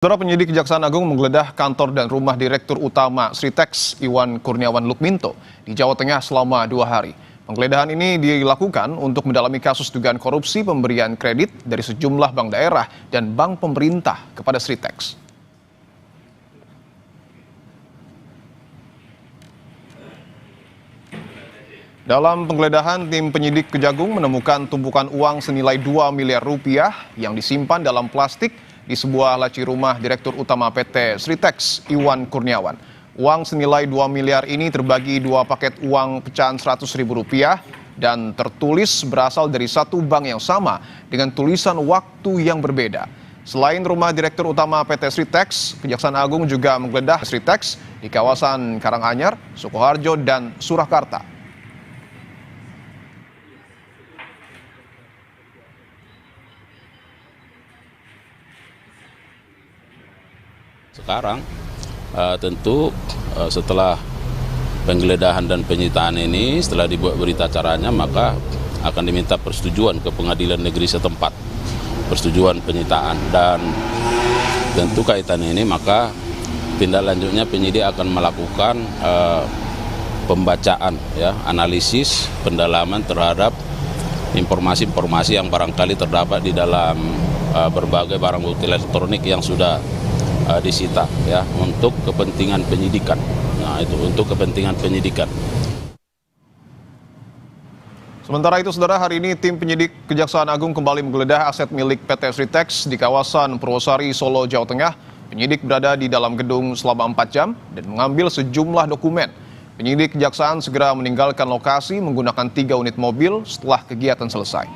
Saudara penyidik Kejaksaan Agung menggeledah kantor dan rumah Direktur Utama Sritex Iwan Kurniawan Lukminto di Jawa Tengah selama 2 hari. Penggeledahan ini dilakukan untuk mendalami kasus dugaan korupsi pemberian kredit dari sejumlah bank daerah dan bank pemerintah kepada Sritex. Dalam penggeledahan, tim penyidik Kejagung menemukan tumpukan uang senilai 2 miliar rupiah yang disimpan dalam plastik di sebuah laci rumah Direktur Utama PT Sritex Iwan Kurniawan. Uang senilai 2 miliar ini terbagi 2 paket uang pecahan Rp100.000 dan tertulis berasal dari satu bank yang sama dengan tulisan waktu yang berbeda. Selain rumah Direktur Utama PT Sritex, Kejaksaan Agung juga menggeledah Sritex di kawasan Karanganyar, Sukoharjo, dan Surakarta. Sekarang tentu setelah penggeledahan dan penyitaan ini, setelah dibuat berita acaranya, maka akan diminta persetujuan ke pengadilan negeri setempat, persetujuan penyitaan, dan tentu kaitan ini maka tindak lanjutnya penyidik akan melakukan pembacaan, analisis, pendalaman terhadap informasi-informasi yang barangkali terdapat di dalam berbagai barang bukti elektronik yang sudah disita untuk kepentingan penyidikan. Nah, itu untuk kepentingan penyidikan. Sementara itu, saudara, hari ini tim penyidik Kejaksaan Agung kembali menggeledah aset milik PT Sritex di kawasan Purwosari, Solo, Jawa Tengah. Penyidik berada di dalam gedung selama 4 jam dan mengambil sejumlah dokumen. Penyidik Kejaksaan segera meninggalkan lokasi menggunakan 3 unit mobil setelah kegiatan selesai.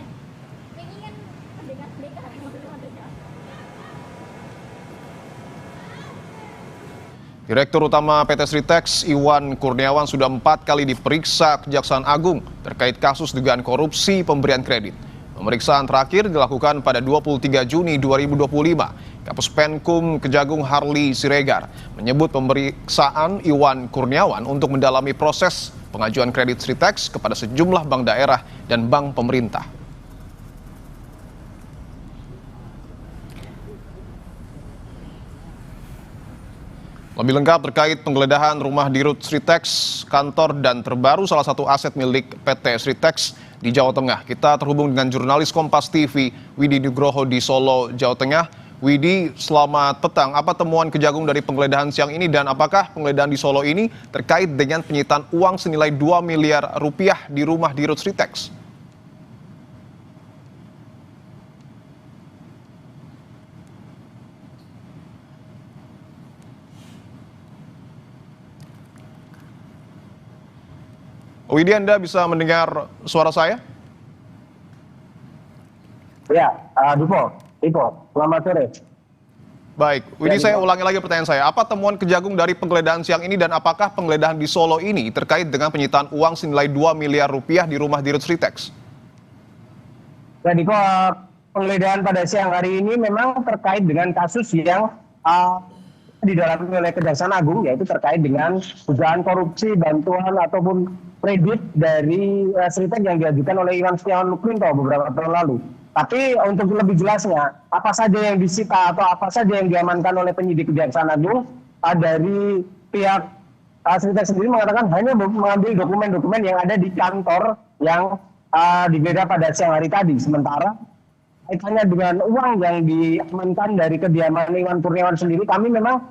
Direktur Utama PT Sritex Iwan Kurniawan sudah 4 kali diperiksa Kejaksaan Agung terkait kasus dugaan korupsi pemberian kredit. Pemeriksaan terakhir dilakukan pada 23 Juni 2025. Kapus Penkum Kejagung Harli Siregar menyebut pemeriksaan Iwan Kurniawan untuk mendalami proses pengajuan kredit Sritex kepada sejumlah bank daerah dan bank pemerintah. Lebih lengkap terkait penggeledahan rumah Dirut Sritex, kantor dan terbaru salah satu aset milik PT Sritex di Jawa Tengah. Kita terhubung dengan jurnalis Kompas TV Widi Nugroho di Solo, Jawa Tengah. Widi, selamat petang. Apa temuan Kejagung dari penggeledahan siang ini dan apakah penggeledahan di Solo ini terkait dengan penyitaan uang senilai 2 miliar rupiah di rumah Dirut Sritex? Widi, Anda bisa mendengar suara saya? Ya, Dipo, selamat sore. Baik, Widi, saya ulangi lagi pertanyaan saya. Apa temuan Kejagung dari penggeledahan siang ini dan apakah penggeledahan di Solo ini terkait dengan penyitaan uang senilai 2 miliar rupiah di rumah Dirut Sritex? Ya, Dipo, penggeledahan pada siang hari ini memang terkait dengan kasus yang didalami oleh Kejaksaan Agung, yaitu terkait dengan dugaan korupsi bantuan ataupun kredit dari Sritex yang diajukan oleh Iwan Lukminto beberapa tahun lalu. Tapi untuk lebih jelasnya, apa saja yang disita atau apa saja yang diamankan oleh penyidik Kejaksaan Agung dari pihak Sritex sendiri mengatakan hanya mengambil dokumen-dokumen yang ada di kantor yang digeledah pada siang hari tadi. Sementara kaitannya dengan uang yang diamankan dari kediaman Iwan Kurniawan sendiri, kami memang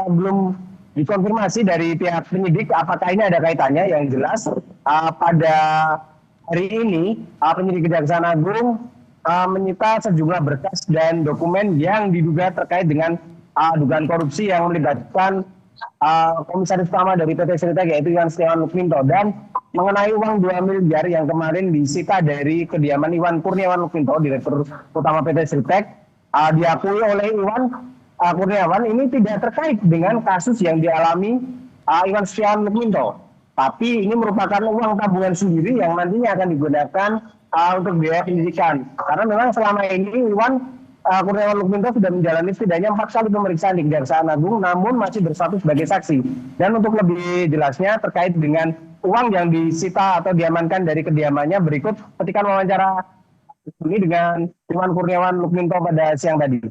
belum dikonfirmasi dari pihak penyidik apakah ini ada kaitannya. Yang jelas pada hari ini penyidik Kejaksaan Agung menyita sejumlah berkas dan dokumen yang diduga terkait dengan dugaan korupsi yang melibatkan komisaris utama dari PT Sritex yaitu Iwan Lukminto, dan mengenai uang 2 miliar yang kemarin disita dari kediaman Iwan Kurniawan Lukminto, Direktur Utama PT Sritex, diakui oleh Iwan Kurniawan ini tidak terkait dengan kasus yang dialami Iwan Lukminto, tapi ini merupakan uang tabungan sendiri yang nantinya akan digunakan untuk biaya pendidikan. Karena memang selama ini Iwan Kurniawan Lukminto sudah menjalani setidaknya 4 kali pemeriksaan di Kejaksaan Agung, namun masih berstatus sebagai saksi. Dan untuk lebih jelasnya terkait dengan uang yang disita atau diamankan dari kediamannya, berikut petikan wawancara ini dengan Iwan Kurniawan Lukminto pada siang tadi.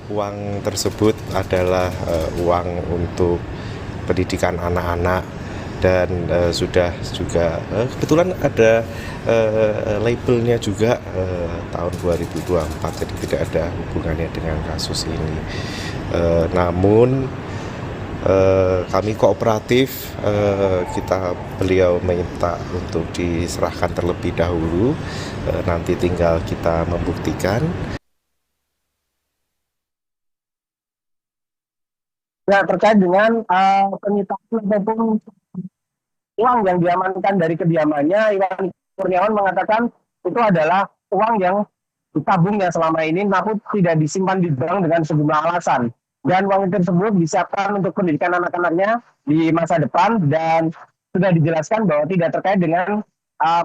Uang tersebut adalah uang untuk pendidikan anak-anak dan sudah juga kebetulan ada labelnya juga tahun 2024, jadi tidak ada hubungannya dengan kasus ini. Namun kami kooperatif, beliau minta untuk diserahkan terlebih dahulu, nanti tinggal kita membuktikan. Ya, terkait dengan penyitaan ataupun uang yang diamankan dari kediamannya, Iwan Kurniawan mengatakan itu adalah uang yang ditabungnya selama ini, namun tidak disimpan di bank dengan sejumlah alasan. Dan uang tersebut disiapkan untuk pendidikan anak-anaknya di masa depan, dan sudah dijelaskan bahwa tidak terkait dengan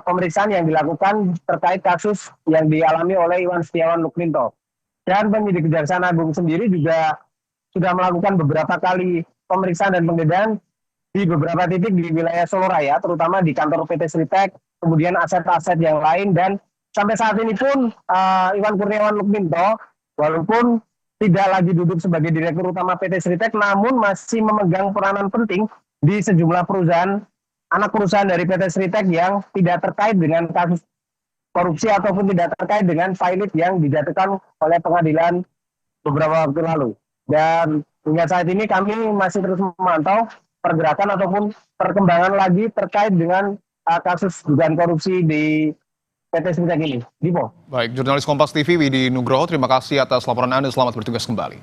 pemeriksaan yang dilakukan terkait kasus yang dialami oleh Iwan Setiawan Lukminto. Dan penyidik Kejaksaan Agung sendiri juga sudah melakukan beberapa kali pemeriksaan dan penggeledahan di beberapa titik di wilayah Solo Raya, terutama di kantor PT Sritek, kemudian aset-aset yang lain. Dan sampai saat ini pun Iwan Kurniawan Lukminto, walaupun tidak lagi duduk sebagai Direktur Utama PT Sritek, namun masih memegang peranan penting di sejumlah perusahaan, anak perusahaan dari PT Sritek yang tidak terkait dengan kasus korupsi ataupun tidak terkait dengan pilot yang dijatuhkan oleh pengadilan beberapa waktu lalu. Dan hingga saat ini kami masih terus memantau pergerakan ataupun perkembangan lagi terkait dengan kasus dugaan korupsi di PT Sritek ini. Dipo. Baik, jurnalis Kompas TV Widi Nugroho, terima kasih atas laporan Anda. Selamat bertugas kembali.